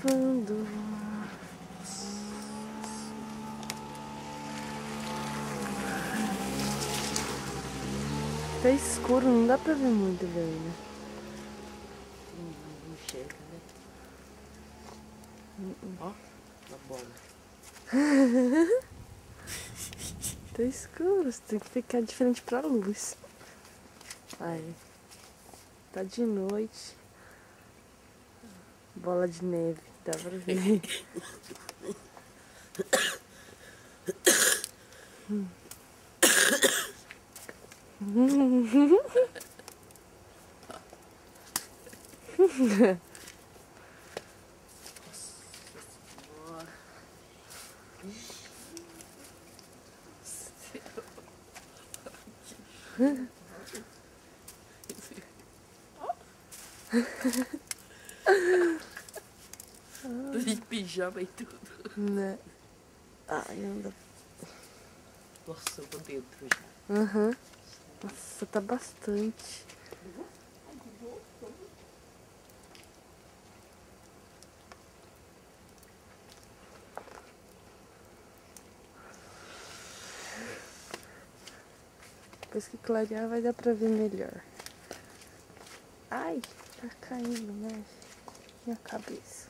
nevando. Tá escuro, não dá pra ver muito bem, né? Não chega, né? Ó, uma bola. Tá escuro, você tem que ficar de frente pra luz. Aí. Tá de noite. Bola de neve, dá pra ver. Tô de pijama e tudo. Né? Ai, não dá. Nossa, eu tô dentro já. Aham. Nossa, tá bastante. Depois que clarear vai dar pra ver melhor. Ai, tá caindo, né? Minha cabeça.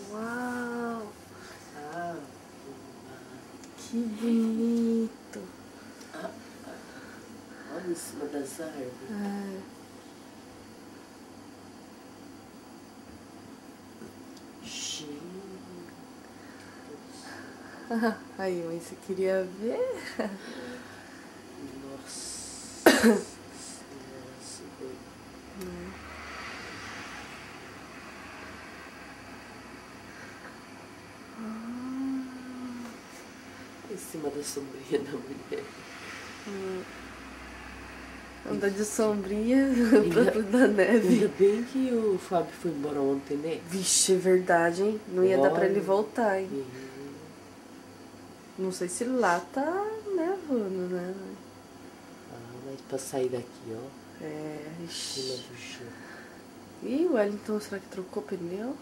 Uau! Que bonito! Olha em cima das árvores. É. Aí, mas você queria ver? Nossa. Em cima da sombrinha da mulher. Andar de sombrinha pra da neve. Ainda bem que o Fábio foi embora ontem, né? Vixe, é verdade, hein? Não ia dar pra ele voltar, hein? Não sei se lá tá nevando, né? Ah, mas pra sair daqui, ó. É, Em cima ixi. do chão. E o Wellington, será que trocou pneu?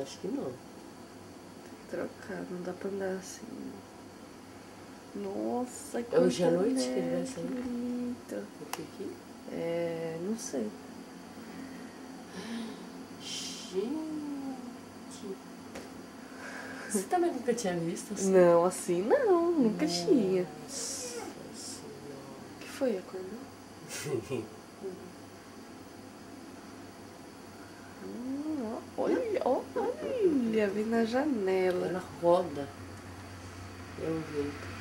Acho que não. Tem que trocar, não dá pra andar assim. Nossa, que Hoje à noite que ele vai sair? bonito. O que aqui? É, não sei. Gente. Você também nunca tinha visto assim? Não, assim não, nunca tinha. Nossa Senhora. O que foi? Acordou? Olha, olha, vem na janela. Ela roda. É o vento.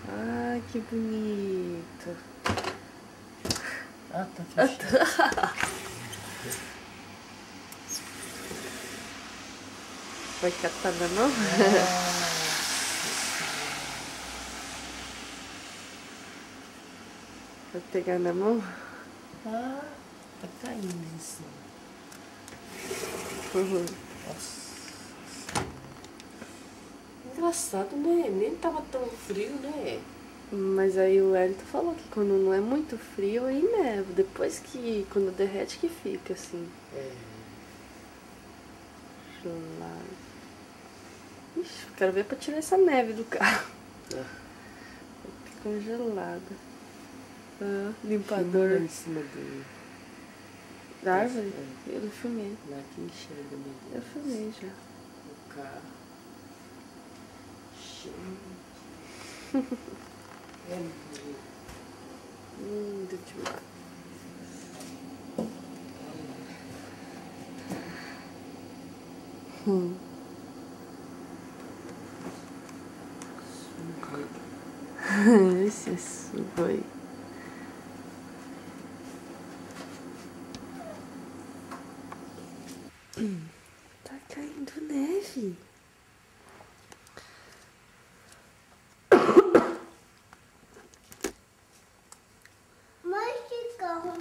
Ah, que bonito. Ah, tá fechado. Vai catar na mão? Vai pegar na mão? Ah, tá caindo em cima. Nossa. Engraçado, né? Nem tava tão frio, né? Mas aí o Wellington falou que quando não é muito frio, aí neva. Depois que, quando derrete, que fica assim. É. Gelado. Ixi, quero ver pra tirar essa neve do carro. Fica congelada. Ah, limpador. Em cima dele. Da árvore? Eu não filmei. Lá que enxerga, meu Deus. Eu filmei já. O carro. Gente. É muito. Lindo demais. Esse é sugoi. Tá caindo neve. Mas que carro?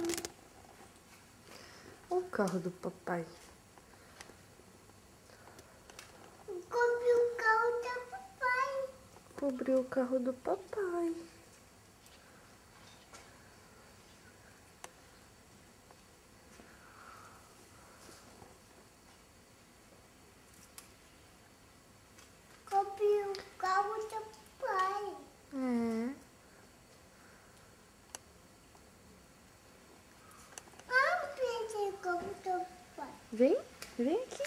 Olha o carro do papai. Cobriu o carro do papai. Cobriu o carro do papai. Cobriu o carro do papai. É. Pensei como do papai. Vem aqui.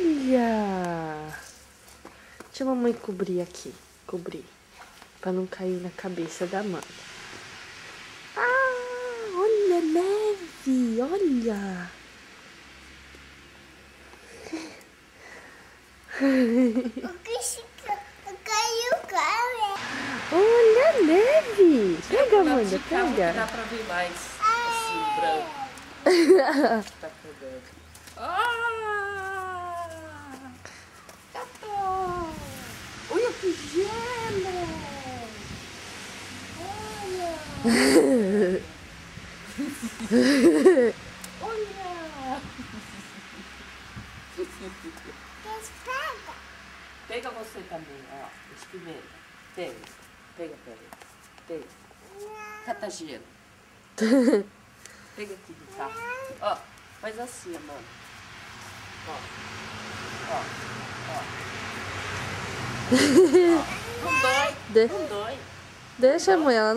Olha! Deixa a mamãe cobrir aqui. Cobrir. Pra não cair na cabeça da mãe. Ah! Olha a neve! Olha! O que se caiu o carro? Olha a neve! Pega, Amanda, De carro que pega. dá pra ver mais. Assim, branco. Tá pegando. Olha que gelo! Olha! Despega. Pega você também, ó. Experimenta. Pega. Pega. Cata gelo. Pega aqui do carro. Ó, faz assim, amor. Ó. Não dói. De- Não dói. Deixa, mãe, ela.